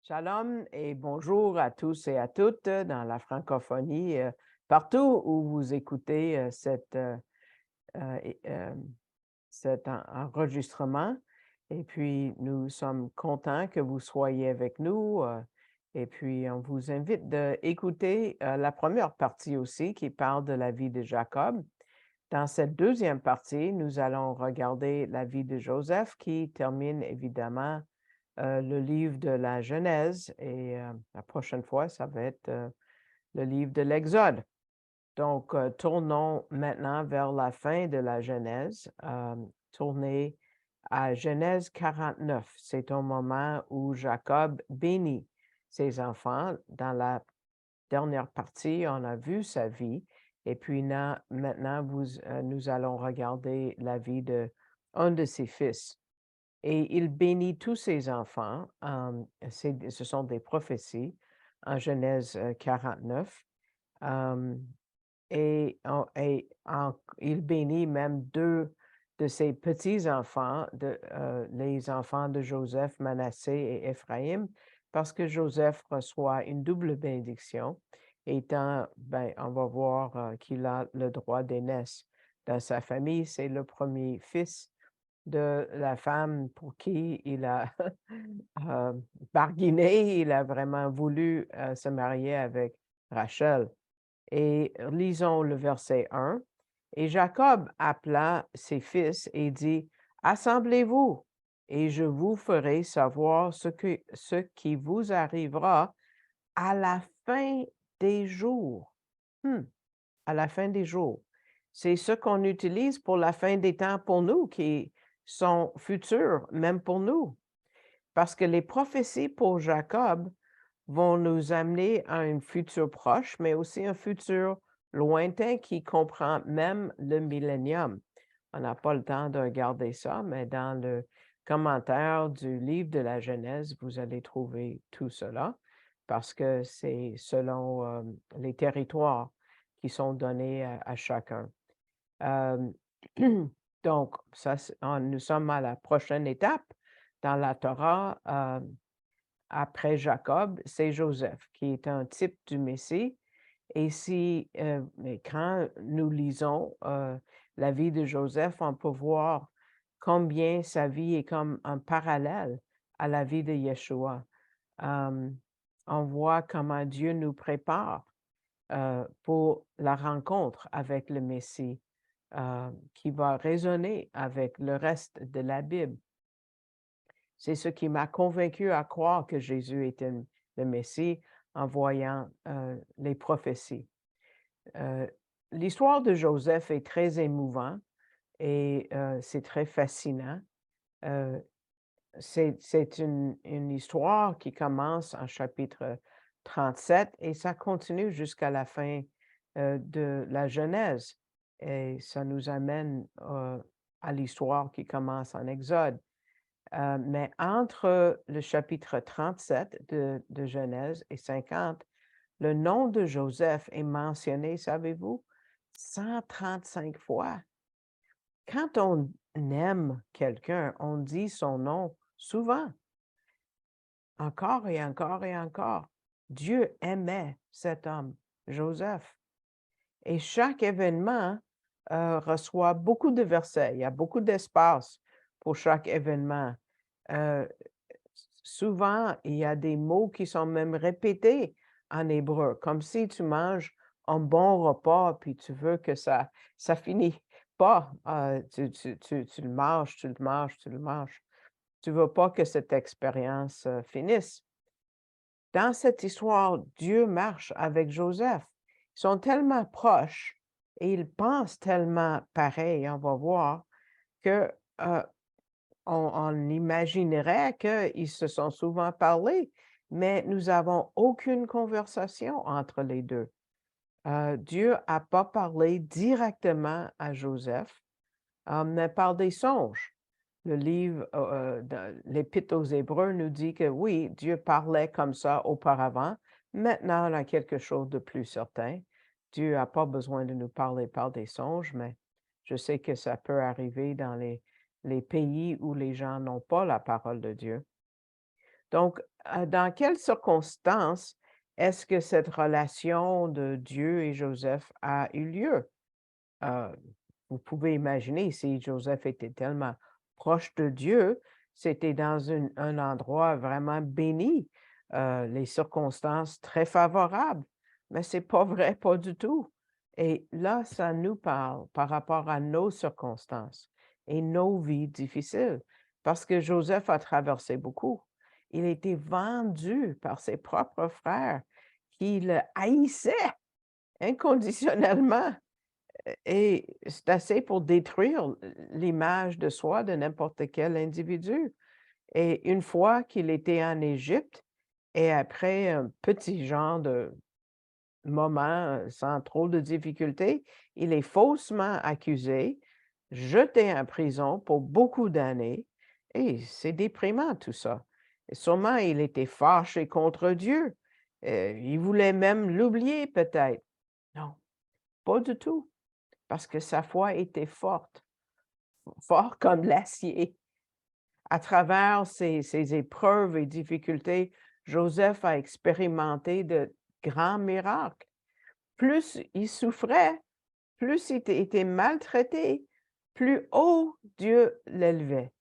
Shalom et bonjour à tous et à toutes dans la francophonie, partout où vous écoutez cet enregistrement. Et puis, nous sommes contents que vous soyez avec nous. Et puis, on vous invite d'écouter la première partie aussi qui parle de la vie de Jacob. Dans cette deuxième partie, nous allons regarder la vie de Joseph qui termine évidemment le livre de la Genèse et la prochaine fois, ça va être le livre de l'Exode. Donc, tournons maintenant vers la fin de la Genèse. Tournez à Genèse 49. C'est au moment où Jacob bénit ses enfants. Dans la dernière partie, on a vu sa vie. Et puis maintenant, nous allons regarder la vie de un de ses fils. Et il bénit tous ses enfants. Ce sont des prophéties en Genèse 49. Hem, il bénit même deux de ses petits-enfants, les enfants de Joseph, Manassé et Éphraïm, parce que Joseph reçoit une double bénédiction, étant, ben, on va voir qu'il a le droit d'aînesse dans sa famille. C'est le premier fils de la femme pour qui il a barguiné, il a vraiment voulu, se marier avec Rachel. Et lisons le verset 1. Et Jacob appela ses fils et dit: «Assemblez-vous, et je vous ferai savoir ce qui vous arrivera à la fin des jours.» Mmh, à la fin des jours. C'est ce qu'on utilise pour la fin des temps pour nous, qui sont futurs, même pour nous. Parce que les prophéties pour Jacob vont nous amener à un futur proche, mais aussi un futur lointain qui comprend même le millénium. On n'a pas le temps de regarder ça, mais dans le commentaire du livre de la Genèse, vous allez trouver tout cela, parce que c'est selon les territoires qui sont donnés à chacun. Hem, donc, nous sommes à la prochaine étape dans la Torah. Après Jacob, c'est Joseph qui est un type du Messie. Et mais quand nous lisons la vie de Joseph, on peut voir combien sa vie est comme un parallèle à la vie de Yeshua. Euh, on voit comment Dieu nous prépare pour la rencontre avec le Messie, qui va résonner avec le reste de la Bible. C'est ce qui m'a convaincu à croire que Jésus était le Messie en voyant les prophéties. Euh, L'histoire de Joseph est très émouvant et c'est très fascinant. Euh, c'est une histoire qui commence en chapitre 37 et ça continue jusqu'à la fin de la Genèse. Et ça nous amène à l'histoire qui commence en Exode. Mais entre le chapitre 37 de Genèse et 50, le nom de Joseph est mentionné, savez-vous, 135 fois. Quand on aime quelqu'un, on dit son nom souvent, encore et encore et encore. Dieu aimait cet homme, Joseph. Et chaque événement reçoit beaucoup de versets. Il y a beaucoup d'espace pour chaque événement. Euh, Souvent, il y a des mots qui sont même répétés en hébreu, comme si tu manges un bon repas, puis tu veux que ça finit pas. Tu le manges, tu le manges, tu le manges. Tu veux pas que cette expérience finisse. Dans cette histoire, Dieu marche avec Joseph. Ils sont tellement proches et ils pensent tellement pareil, on va voir, que on imaginerait qu'ils se sont souvent parlé, mais nous avons aucune conversation entre les deux. Dieu n'a pas parlé directement à Joseph, mais par des songes. Le livre de l'Épître aux Hébreux nous dit que oui, Dieu parlait comme ça auparavant. Maintenant, on a quelque chose de plus certain. Dieu n'a pas besoin de nous parler par des songes, mais je sais que ça peut arriver dans les pays où les gens n'ont pas la parole de Dieu. Donc, dans quelles circonstances est-ce que cette relation de Dieu et Joseph a eu lieu? Heu, Vous pouvez imaginer si Joseph était tellement proche de Dieu, c'était dans un endroit vraiment béni, les circonstances très favorables. Mais c'est pas vrai, pas du tout. Et là, ça nous parle par rapport à nos circonstances et nos vies difficiles, parce que Joseph a traversé beaucoup. Il a été vendu par ses propres frères qui le haïssaient inconditionnellement. Et c'est assez pour détruire l'image de soi de n'importe quel individu. Et une fois qu'il était en Égypte et après un petit genre de moment, sans trop de difficultés, il est faussement accusé, jeté en prison pour beaucoup d'années et c'est déprimant tout ça. Et sûrement il était fâché contre Dieu, il voulait même l'oublier peut-être. Non, pas du tout. Parce que sa foi était forte, fort comme l'acier. À travers ces épreuves et difficultés, Joseph a expérimenté de grands miracles. Plus il souffrait, plus il était maltraité, plus haut Dieu l'élevait.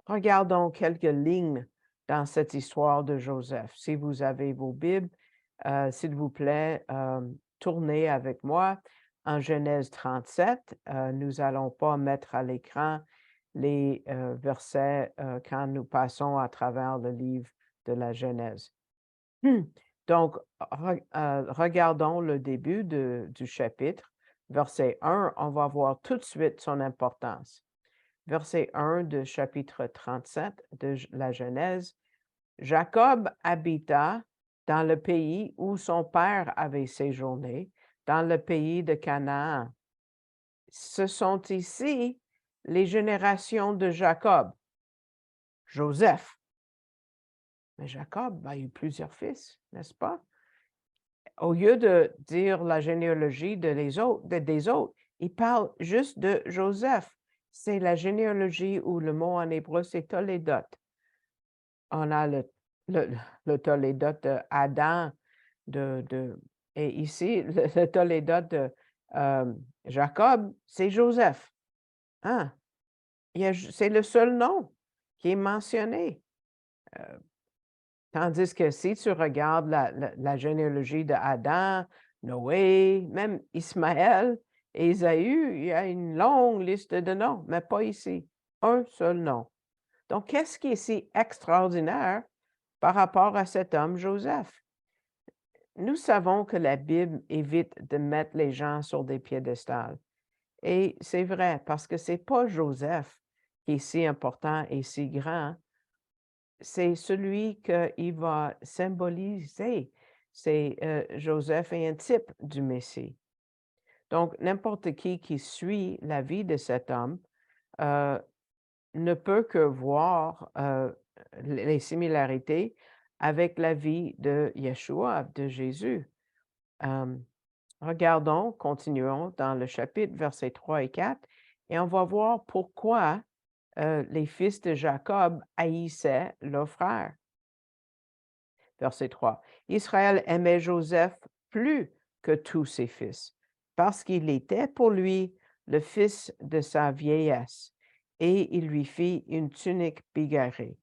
Regardons quelques lignes dans cette histoire de Joseph. Si vous avez vos Bibles, s'il vous plaît, tournez avec moi en Genèse 37. Nous allons pas mettre à l'écran les versets quand nous passons à travers le livre de la Genèse. Donc, regardons le début du chapitre, verset 1. On va voir tout de suite son importance. Verset 1 de chapitre 37 de la Genèse. Jacob habita dans le pays où son père avait séjourné, dans le pays de Canaan. Ce sont ici les générations de Jacob, Joseph. Mais Jacob a eu plusieurs fils, n'est-ce pas? Au lieu de dire la généalogie des autres, il parle juste de Joseph. C'est la généalogie où le mot en hébreu, c'est Tolédot. On a le le Tolédot d'Adam, et ici, le Tolédot de Jacob, c'est Joseph. Hein? C'est le seul nom qui est mentionné. Euh, Tandis que si tu regardes la généalogie de Adam, Noé, même Ismaël et Ésaü, il y a une longue liste de noms, mais pas ici. Un seul nom. Donc, qu'est-ce qui est si extraordinaire par rapport à cet homme, Joseph? Nous savons que la Bible évite de mettre les gens sur des piédestals. Et c'est vrai, parce que c'est pas Joseph qui est si important et si grand, c'est celui qu'il va symboliser. C'est Joseph est un type du Messie. Donc, n'importe qui suit la vie de cet homme euh, ne peut que voir les similarités avec la vie de Yeshua, de Jésus. Euh, Regardons, continuons dans le chapitre, versets 3 et 4, et on va voir pourquoi les fils de Jacob haïssaient leurs frères. Verset 3. Israël aimait Joseph plus que tous ses fils, parce qu'il était pour lui le fils de sa vieillesse, et il lui fit une tunique bigarrée.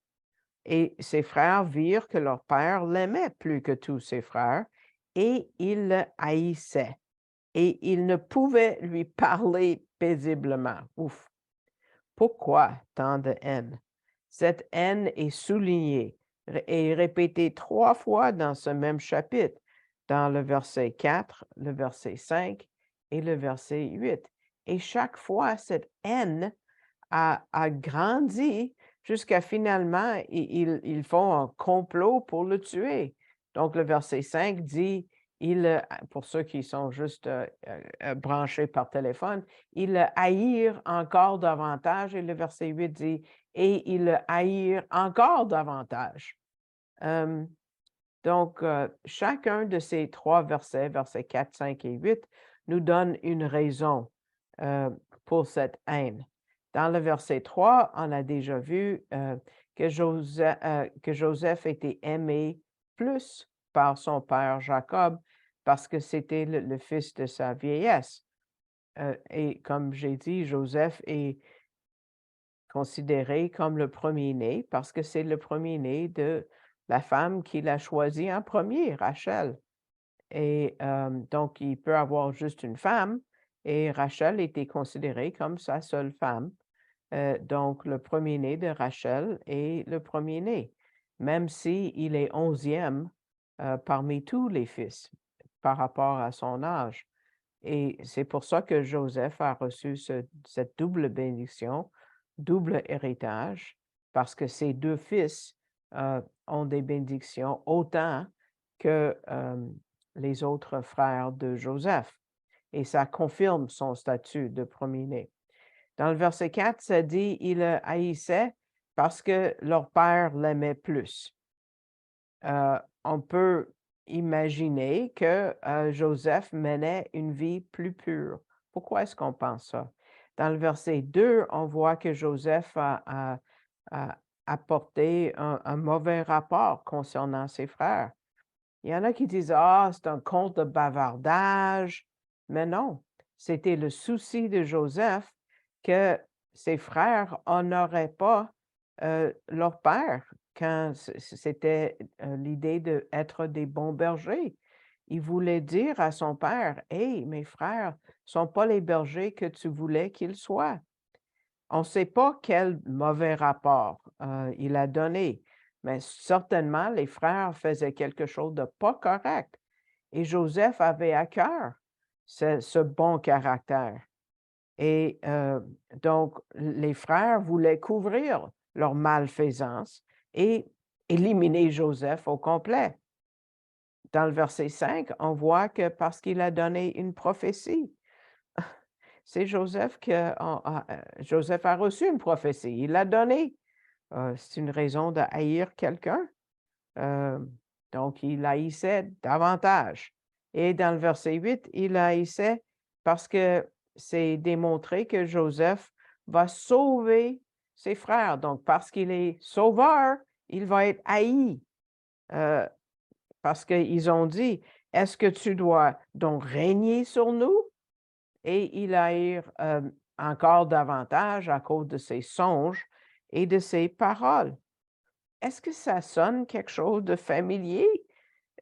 Et ses frères virent que leur père l'aimait plus que tous ses frères, et ils le haïssaient, et ils ne pouvaient lui parler paisiblement. Ouf! Pourquoi tant de haine? Cette haine est soulignée et répétée 3 fois dans ce même chapitre, dans le verset 4, le verset 5 et le verset 8. Et chaque fois, cette haine a grandi jusqu'à finalement, ils font un complot pour le tuer. Donc, le verset 5 dit, pour ceux qui sont juste branchés par téléphone, ils le haïrent encore davantage. Et le verset 8 dit, et ils le haïrent encore davantage. Euh, donc, chacun de ces 3 versets, versets 4, 5 et 8, nous donne une raison pour cette haine. Dans le verset 3, on a déjà vu que Joseph était aimé plus par son père Jacob parce que c'était le fils de sa vieillesse. Et comme j'ai dit, Joseph est considéré comme le premier-né parce que c'est le premier-né de la femme qu'il a choisie en premier, Rachel. Et donc, il peut avoir juste une femme et Rachel était considérée comme sa seule femme. Donc, le premier-né de Rachel est le premier-né, même s'il est 11e parmi tous les fils par rapport à son âge. Et c'est pour ça que Joseph a reçu cette double bénédiction, double héritage, parce que ses deux fils ont des bénédictions autant que les autres frères de Joseph. Et ça confirme son statut de premier-né. Dans le verset 4, ça dit, il le haïssait parce que leur père l'aimait plus. On peut imaginer que Joseph menait une vie plus pure. Pourquoi est-ce qu'on pense ça? Dans le verset 2, on voit que Joseph a apporté un mauvais rapport concernant ses frères. Il y en a qui disent, ah, c'est un conte de bavardage, mais non, c'était le souci de Joseph que ses frères honoraient pas leur père quand c'était l'idée d'être des bons bergers. Il voulait dire à son père, hey, mes frères sont pas les bergers que tu voulais qu'ils soient. On ne sait pas quel mauvais rapport il a donné, mais certainement les frères faisaient quelque chose de pas correct. Et Joseph avait à cœur ce bon caractère. Et donc, les frères voulaient couvrir leur malfaisance et éliminer Joseph au complet. Dans le verset 5, on voit que parce qu'il a donné une prophétie, c'est Joseph Joseph a reçu une prophétie, il l'a donnée. C'est une raison de haïr quelqu'un. Donc, il haïssait davantage. Et dans le verset 8, il haïssait parce que c'est démontré que Joseph va sauver ses frères. Donc, parce qu'il est sauveur, il va être haï. Parce qu'ils ont dit, est-ce que tu dois donc régner sur nous? Et il haïr encore davantage à cause de ses songes et de ses paroles. Est-ce que ça sonne quelque chose de familier?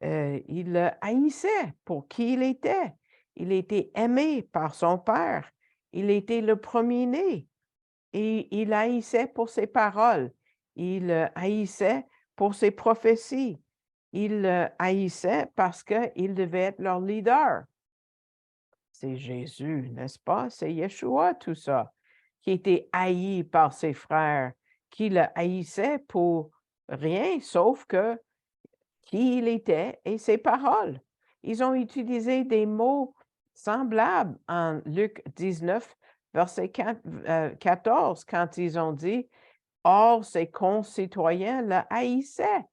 Il le haïssait pour qui il était. Il était aimé par son père. Il était le premier-né et il haïssait pour ses paroles. Il le haïssait pour ses prophéties. Il le haïssait parce qu'il devait être leur leader. C'est Jésus, n'est-ce pas? C'est Yeshua, tout ça, qui était haï par ses frères, qui le haïssait pour rien sauf que qui il était et ses paroles. Ils ont utilisé des mots semblables en Luc 19, verset 14, quand ils ont dit, or ses concitoyens le haïssaient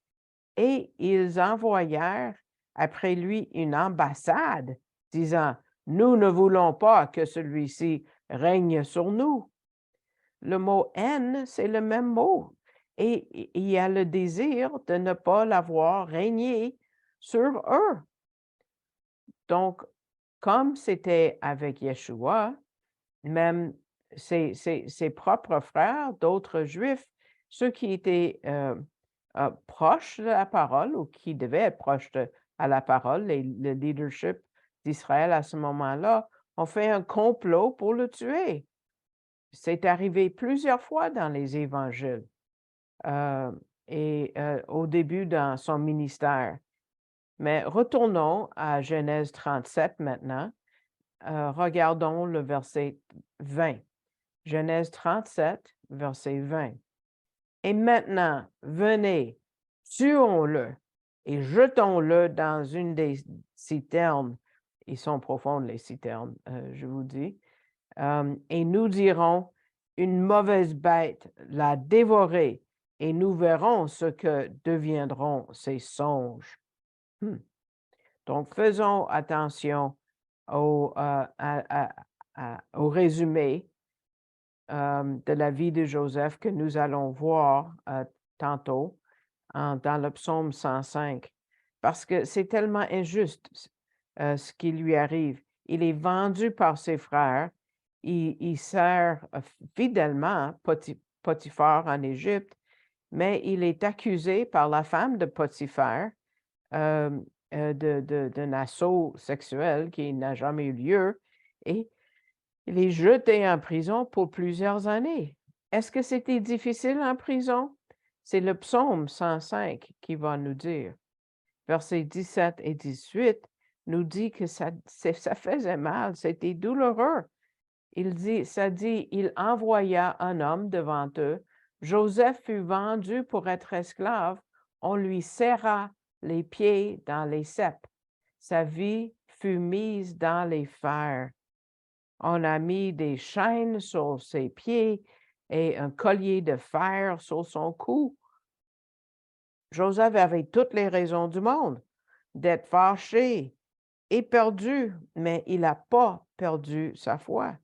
et ils envoyèrent après lui une ambassade disant, nous ne voulons pas que celui-ci règne sur nous. Le mot haine, c'est le même mot. Et il y a le désir de ne pas l'avoir régné sur eux. Donc, comme c'était avec Yeshua, même ses propres frères, d'autres Juifs, ceux qui étaient proches de la parole ou qui devaient être proches à la parole, le leadership d'Israël à ce moment-là, ont fait un complot pour le tuer. C'est arrivé plusieurs fois dans les évangiles et au début dans son ministère. Mais retournons à Genèse 37 maintenant. Regardons le verset 20. Genèse 37, verset 20. Et maintenant, venez, tuons-le et jetons-le dans une des citernes. Ils sont profondes, les citernes, je vous dis. Et nous dirons, une mauvaise bête l'a dévoré, et nous verrons ce que deviendront ses songes. Donc, faisons attention au résumé de la vie de Joseph que nous allons voir tantôt dans le psaume 105, parce que c'est tellement injuste ce qui lui arrive. Il est vendu par ses frères, il sert fidèlement Potiphar en Égypte, mais il est accusé par la femme de Potiphar d'un assaut sexuel qui n'a jamais eu lieu et il est jeté en prison pour plusieurs années. Est-ce que c'était difficile en prison? C'est le psaume 105 qui va nous dire. Versets 17 et 18 nous dit que ça faisait mal, c'était douloureux. Ça dit, il envoya un homme devant eux. Joseph fut vendu pour être esclave. On lui serra les pieds dans les ceps. Sa vie fut mise dans les fers. On a mis des chaînes sur ses pieds et un collier de fer sur son cou. Joseph avait toutes les raisons du monde d'être fâché et perdu, mais il n'a pas perdu sa foi.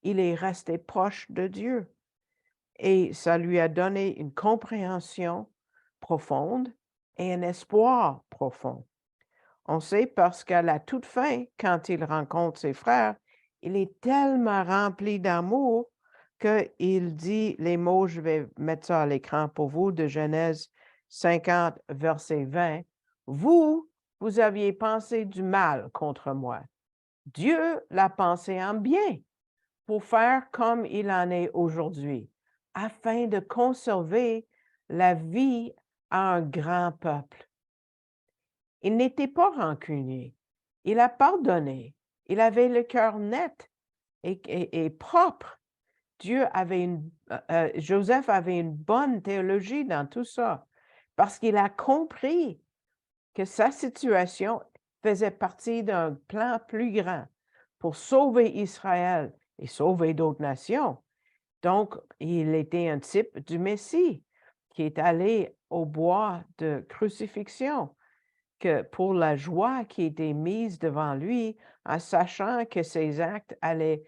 Il est resté proche de Dieu et ça lui a donné une compréhension profonde et un espoir profond. On sait parce qu'à la toute fin, quand il rencontre ses frères, il est tellement rempli d'amour qu'il dit les mots, je vais mettre ça à l'écran pour vous, de Genèse 50, verset 20. Vous aviez pensé du mal contre moi. Dieu l'a pensé en bien pour faire comme il en est aujourd'hui, afin de conserver la vie à un grand peuple. Il n'était pas rancunier. Il a pardonné. Il avait le cœur net et propre. Joseph avait une bonne théologie dans tout ça, parce qu'il a compris que sa situation faisait partie d'un plan plus grand pour sauver Israël et sauver d'autres nations. Donc, il était un type du Messie qui est allé au bois de crucifixion que pour la joie qui était mise devant lui, en sachant que ses actes allaient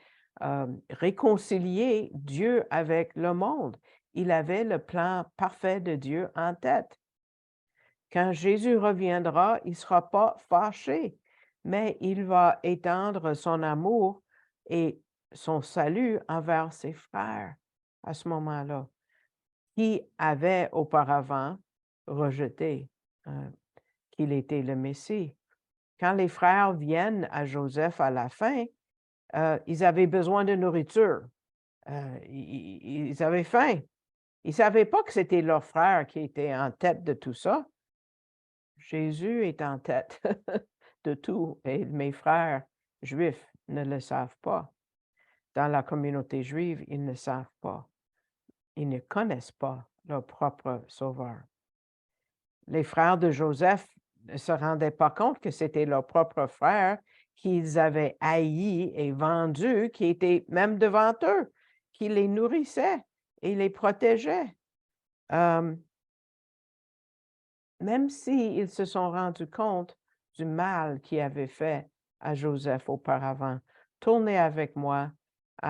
réconcilier Dieu avec le monde. Il avait le plan parfait de Dieu en tête. Quand Jésus reviendra, il ne sera pas fâché, mais il va étendre son amour et son salut envers ses frères à ce moment-là, qui avaient auparavant rejeté qu'il était le Messie. Quand les frères viennent à Joseph à la fin, ils avaient besoin de nourriture. Ils avaient faim. Ils ne savaient pas que c'était leur frère qui était en tête de tout ça. Jésus est en tête de tout et mes frères juifs ne le savent pas. Dans la communauté juive, ils ne savent pas. Ils ne connaissent pas leur propre sauveur. Les frères de Joseph ne se rendaient pas compte que c'était leur propre frère qu'ils avaient haï et vendu, qui était même devant eux, qui les nourrissait et les protégeait. Même s'ils se sont rendus compte du mal qu'ils avaient fait à Joseph auparavant. Tournez avec moi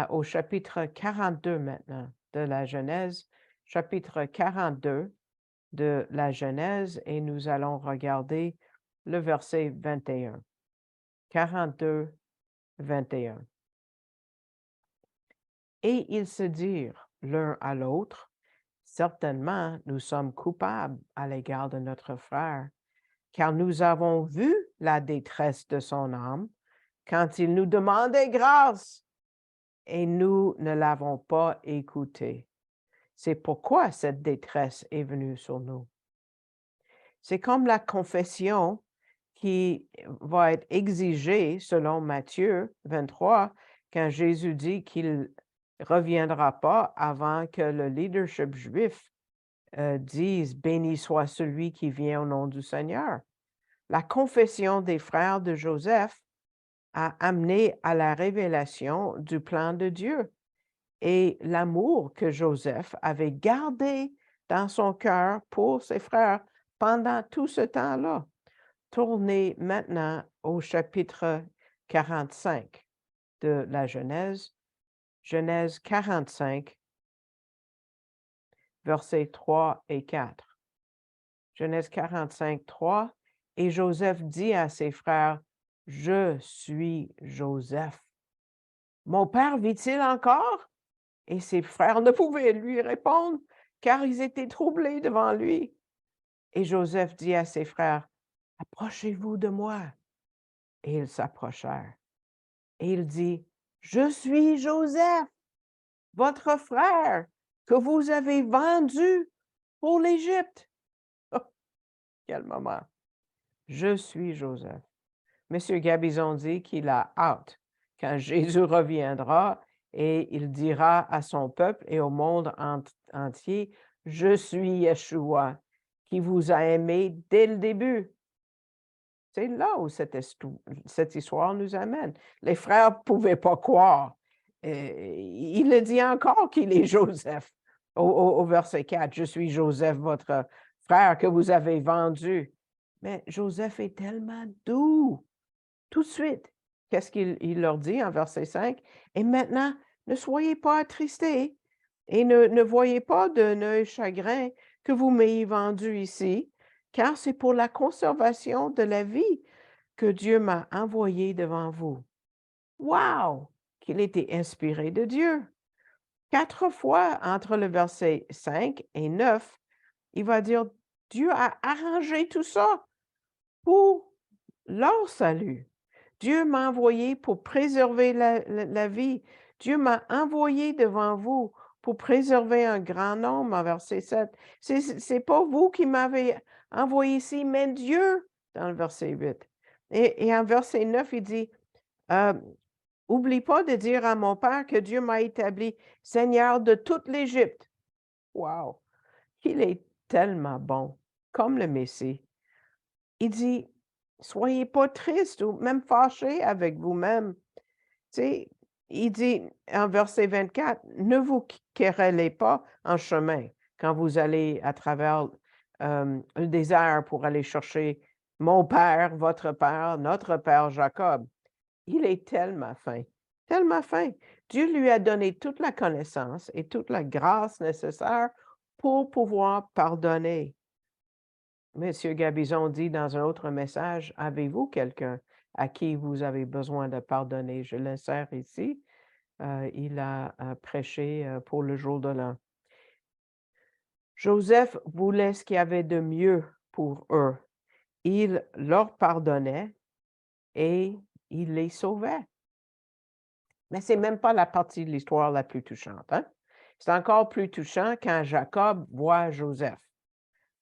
au chapitre 42 maintenant de la Genèse, chapitre 42 de la Genèse, et nous allons regarder le verset 21. 42, 21. Et ils se dirent l'un à l'autre, certainement nous sommes coupables à l'égard de notre frère, car nous avons vu la détresse de son âme quand il nous demandait grâce et nous ne l'avons pas écouté. C'est pourquoi cette détresse est venue sur nous. C'est comme la confession qui va être exigée selon Matthieu 23, quand Jésus dit qu'il ne reviendra pas avant que le leadership juif dise « Béni soit celui qui vient au nom du Seigneur ». La confession des frères de Joseph a amené à la révélation du plan de Dieu et l'amour que Joseph avait gardé dans son cœur pour ses frères pendant tout ce temps-là. Tournez maintenant au chapitre 45 de la Genèse, Genèse 45, versets 3 et 4. Genèse 45, 3. Et Joseph dit à ses frères, « Je suis Joseph. Mon père vit-il encore? » Et ses frères ne pouvaient lui répondre, car ils étaient troublés devant lui. Et Joseph dit à ses frères, « Approchez-vous de moi. » Et ils s'approchèrent. Et il dit, « Je suis Joseph, votre frère, que vous avez vendu pour l'Égypte. » Oh, quel moment! Je suis Joseph. Monsieur Gabizon dit qu'il a hâte quand Jésus reviendra et il dira à son peuple et au monde entier, « Je suis Yeshua, qui vous a aimé dès le début. » C'est là où cette histoire nous amène. Les frères ne pouvaient pas croire. Il le dit encore qu'il est Joseph au verset 4. « Je suis Joseph, votre frère que vous avez vendu. » Mais Joseph est tellement doux. Tout de suite, qu'est-ce qu'il leur dit en verset 5? « Et maintenant, ne soyez pas attristés et ne voyez pas d'un œil chagrin que vous m'ayez vendu ici, car c'est pour la conservation de la vie que Dieu m'a envoyé devant vous. » Wow! Qu'il était inspiré de Dieu. 4 fois entre le verset 5 et 9, il va dire, Dieu a arrangé tout ça pour leur salut. Dieu m'a envoyé pour préserver la vie. Dieu m'a envoyé devant vous pour préserver un grand nombre, en verset 7. C'est pas vous qui m'avez envoyé ici, mais Dieu, dans le verset 8. Et en verset 9, il dit, oublie pas de dire à mon père que Dieu m'a établi Seigneur de toute l'Égypte. Wow! Il est tellement bon, comme le Messie. Il dit, soyez pas tristes ou même fâchés avec vous-même. Tu sais, il dit en verset 24, ne vous querellez pas en chemin quand vous allez à travers le désert pour aller chercher mon père, votre père, notre père Jacob. Il est tellement fin, tellement fin. Dieu lui a donné toute la connaissance et toute la grâce nécessaire pour pouvoir pardonner. Monsieur Gabizon dit dans un autre message, « Avez-vous quelqu'un à qui vous avez besoin de pardonner? » Je l'insère ici. Il a prêché pour le jour de l'an. Joseph voulait ce qu'il y avait de mieux pour eux. Il leur pardonnait et il les sauvait. Mais ce n'est même pas la partie de l'histoire la plus touchante. Hein? C'est encore plus touchant quand Jacob voit Joseph.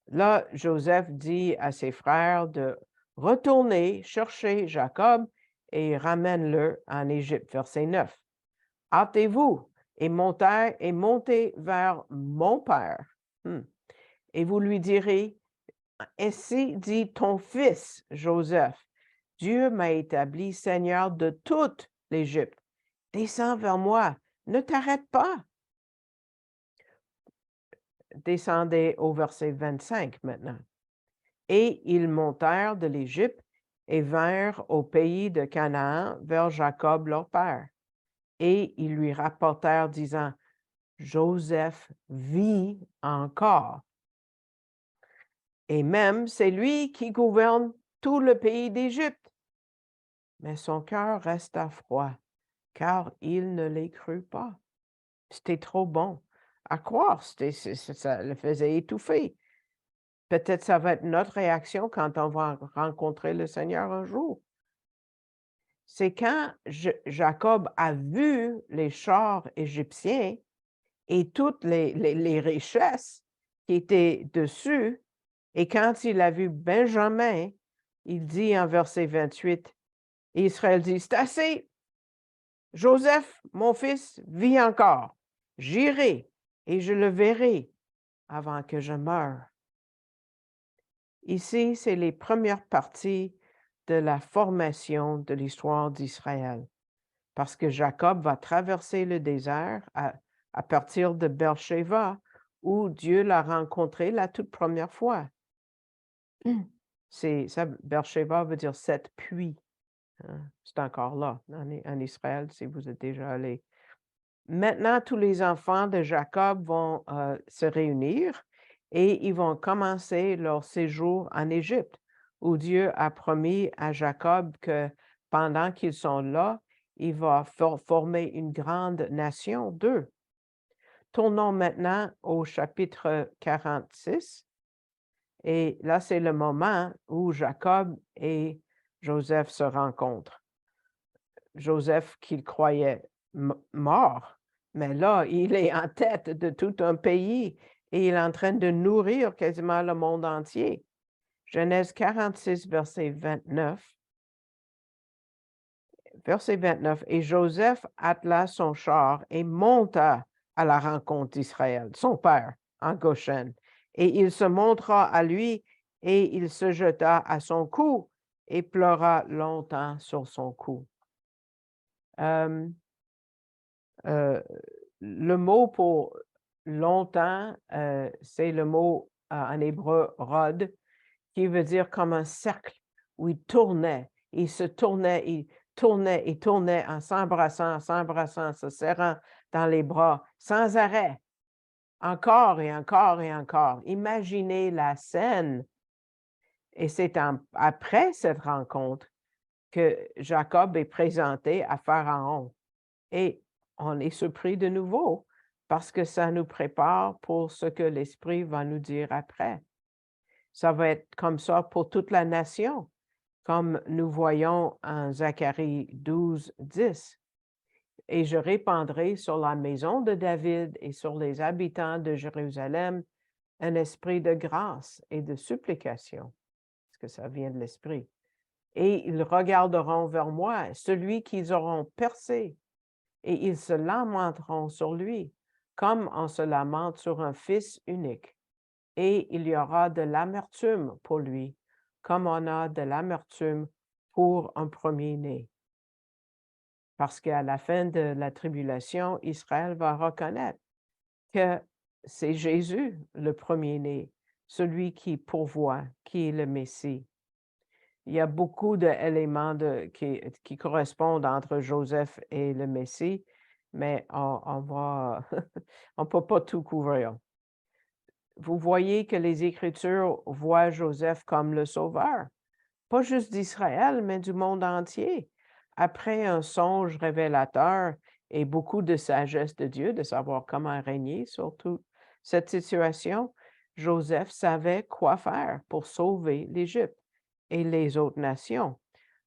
Là, Joseph dit à ses frères de retourner chercher Jacob et ramène-le en Égypte. Verset 9. « Hâtez-vous et montez vers mon père. Et vous lui direz, ainsi dit ton fils Joseph, Dieu m'a établi seigneur de toute l'Égypte. Descends vers moi, ne t'arrête pas. » Descendez au verset 25 maintenant. « Et ils montèrent de l'Égypte et vinrent au pays de Canaan vers Jacob leur père. Et ils lui rapportèrent, disant, Joseph vit encore. Et même c'est lui qui gouverne tout le pays d'Égypte. Mais son cœur resta froid, car il ne les crut pas. C'était trop bon à croire, ça le faisait étouffer. Peut-être ça va être notre réaction quand on va rencontrer le Seigneur un jour. C'est quand Jacob a vu les chars égyptiens et toutes les richesses qui étaient dessus, et quand il a vu Benjamin, il dit en verset 28, Israël dit, « C'est assez, Joseph, mon fils, vit encore. J'irai et je le verrai avant que je meure. » Ici, c'est les premières parties de la formation de l'histoire d'Israël, parce que Jacob va traverser le désert à partir de Beersheba, où Dieu l'a rencontré la toute première fois. Ça, Beersheba veut dire 7 puits. Hein. C'est encore là, en Israël, si vous êtes déjà allé. Maintenant, tous les enfants de Jacob vont se réunir et ils vont commencer leur séjour en Égypte, où Dieu a promis à Jacob que pendant qu'ils sont là, il va former une grande nation d'eux. Tournons maintenant au chapitre 46. Et là, c'est le moment où Jacob et Joseph se rencontrent. Joseph, qu'il croyait mort, mais là, il est en tête de tout un pays et il est en train de nourrir quasiment le monde entier. Genèse 46, verset 29. Verset 29. Et Joseph attela son char et monta à la rencontre d'Israël, son père, en Goshen. Et il se montra à lui et il se jeta à son cou et pleura longtemps sur son cou. Euh, euh, le mot pour longtemps, c'est le mot en hébreu rod, qui veut dire comme un cercle où il tournait, il se tournait, il tournait et tournait en s'embrassant, se serrant dans les bras, sans arrêt, encore et encore et encore. Imaginez la scène. Et c'est après cette rencontre que Jacob est présenté à Pharaon. Et on est surpris de nouveau parce que ça nous prépare pour ce que l'Esprit va nous dire après. Ça va être comme ça pour toute la nation, comme nous voyons en Zacharie 12, 10. Et je répandrai sur la maison de David et sur les habitants de Jérusalem un esprit de grâce et de supplication, parce que ça vient de l'Esprit. Et ils regarderont vers moi, celui qu'ils auront percé, et ils se lamenteront sur lui, comme on se lamente sur un fils unique. Et il y aura de l'amertume pour lui, comme on a de l'amertume pour un premier-né. Parce qu'à la fin de la tribulation, Israël va reconnaître que c'est Jésus, le premier-né, celui qui pourvoit, qui est le Messie. Il y a beaucoup d'éléments qui correspondent entre Joseph et le Messie, mais on ne peut pas tout couvrir. Vous voyez que les Écritures voient Joseph comme le sauveur, pas juste d'Israël, mais du monde entier. Après un songe révélateur et beaucoup de sagesse de Dieu, de savoir comment régner sur toute cette situation, Joseph savait quoi faire pour sauver l'Égypte et les autres nations.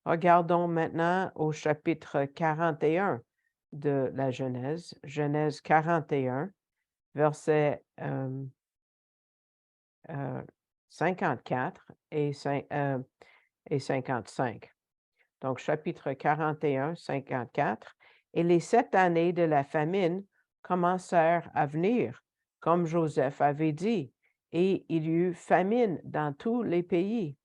Regardons maintenant au chapitre 41 de la Genèse, Genèse 41, verset 54 et 55. Donc, chapitre 41, 54. Et les 7 années de la famine commencèrent à venir, comme Joseph avait dit, et il y eut famine dans tous les pays.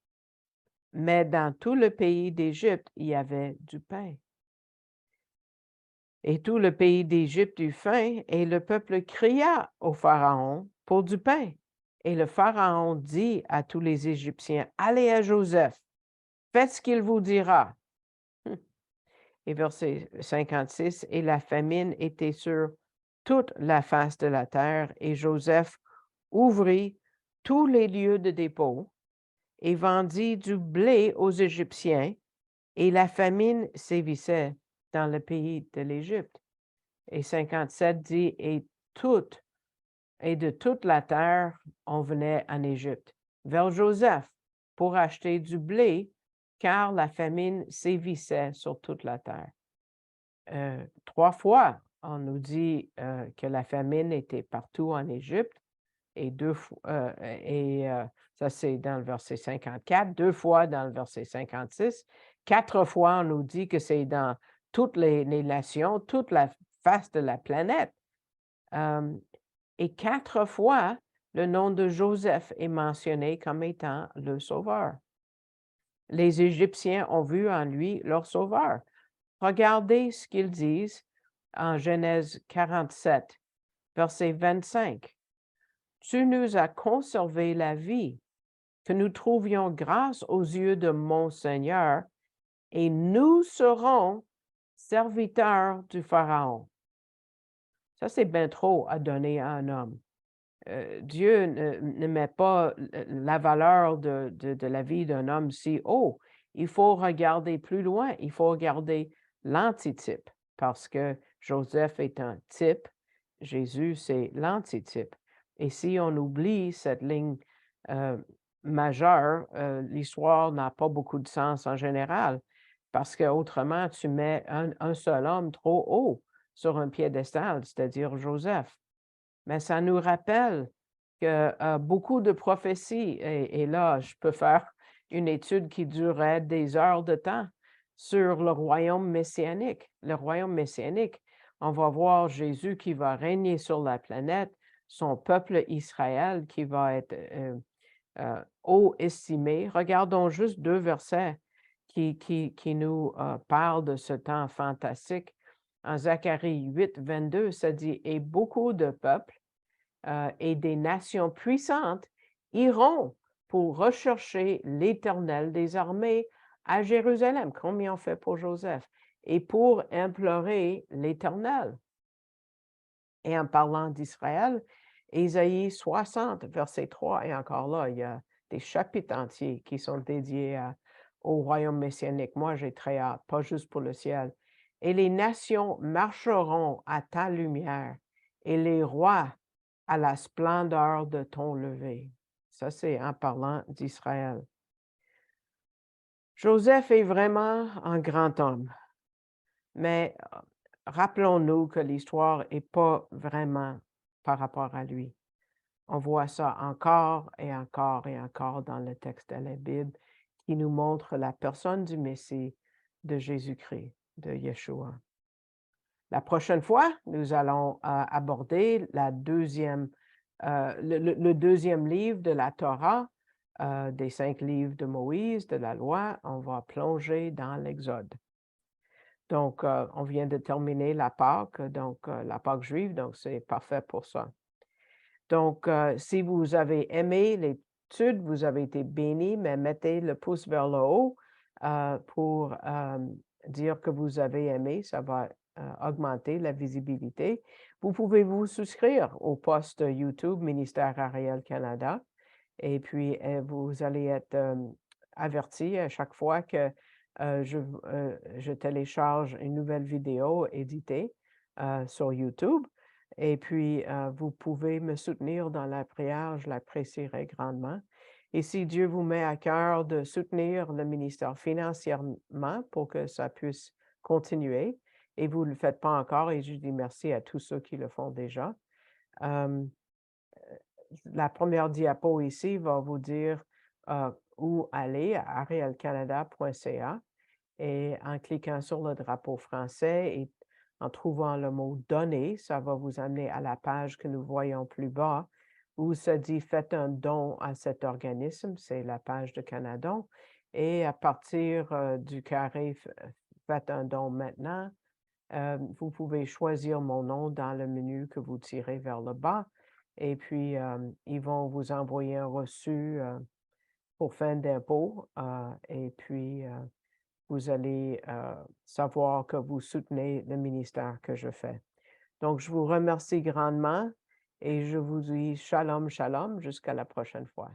Mais dans tout le pays d'Égypte, il y avait du pain. Et tout le pays d'Égypte eut faim, et le peuple cria au Pharaon pour du pain. Et le Pharaon dit à tous les Égyptiens, allez à Joseph, faites ce qu'il vous dira. Et verset 56, et la famine était sur toute la face de la terre, et Joseph ouvrit tous les lieux de dépôt et vendit du blé aux Égyptiens, et la famine sévissait dans le pays de l'Égypte. Et 57 dit, et de toute la terre, on venait en Égypte, vers Joseph, pour acheter du blé, car la famine sévissait sur toute la terre. 3 fois, on nous dit que la famine était partout en Égypte, et ça c'est dans le verset 54, 2 fois dans le verset 56, 4 fois on nous dit que c'est dans toutes les nations, toute la face de la planète. Et 4 fois, le nom de Joseph est mentionné comme étant le sauveur. Les Égyptiens ont vu en lui leur sauveur. Regardez ce qu'ils disent en Genèse 47, verset 25. Tu nous as conservé la vie, que nous trouvions grâce aux yeux de mon Seigneur, et nous serons serviteurs du Pharaon. Ça, c'est bien trop à donner à un homme. Dieu ne met pas la valeur de la vie d'un homme si haut. Il faut regarder plus loin, il faut regarder l'antitype, parce que Joseph est un type, Jésus, c'est l'antitype. Et si on oublie cette ligne euh, majeure, l'histoire n'a pas beaucoup de sens en général, parce que autrement, tu mets un seul homme trop haut sur un piédestal, c'est-à-dire Joseph. Mais ça nous rappelle que, beaucoup de prophéties et là, je peux faire une étude qui durerait des heures de temps sur le royaume messianique. Le royaume messianique, on va voir Jésus qui va régner sur la planète, son peuple Israël qui va être, haut estimé. Regardons juste 2 versets qui nous, parlent de ce temps fantastique. En Zacharie 8, 22, ça dit: «Et beaucoup de peuples et des nations puissantes iront pour rechercher l'Éternel des armées à Jérusalem, comme ils ont fait pour Joseph, et pour implorer l'Éternel. Et en parlant d'Israël, Ésaïe 60, verset 3, et encore là, il y a des chapitres entiers qui sont dédiés au royaume messianique. Moi, j'ai très hâte, pas juste pour le ciel. Et les nations marcheront à ta lumière, et les rois à la splendeur de ton lever. Ça, c'est en parlant d'Israël. Joseph est vraiment un grand homme, mais rappelons-nous que l'histoire n'est pas vraiment par rapport à lui. On voit ça encore et encore et encore dans le texte de la Bible qui nous montre la personne du Messie, de Jésus-Christ, de Yeshua. La prochaine fois, nous allons aborder le deuxième livre de la Torah, des 5 livres de Moïse, de la loi. On va plonger dans l'Exode. Donc, on vient de terminer la Pâque, donc la Pâque juive, donc c'est parfait pour ça. Donc, si vous avez aimé l'étude, vous avez été béni, mais mettez le pouce vers le haut pour dire que vous avez aimé. Ça va augmenter la visibilité. Vous pouvez vous souscrire au post YouTube Ministère Ariel Canada et puis vous allez être averti à chaque fois que je télécharge une nouvelle vidéo éditée sur YouTube. Et puis, vous pouvez me soutenir dans la prière, je l'apprécierai grandement. Et si Dieu vous met à cœur de soutenir le ministère financièrement pour que ça puisse continuer, et vous ne le faites pas encore, et je dis merci à tous ceux qui le font déjà. Euh, la première diapo ici va vous dire où aller à arielcanada.ca et en cliquant sur le drapeau français et en trouvant le mot «Donner», ça va vous amener à la page que nous voyons plus bas où ça dit «Faites un don à cet organisme», c'est la page de Canadon et à partir du carré «Faites un don maintenant», vous pouvez choisir mon nom dans le menu que vous tirez vers le bas et puis ils vont vous envoyer un reçu pour fin d'impôt et puis vous allez savoir que vous soutenez le ministère que je fais. Donc, je vous remercie grandement et je vous dis shalom, shalom, jusqu'à la prochaine fois.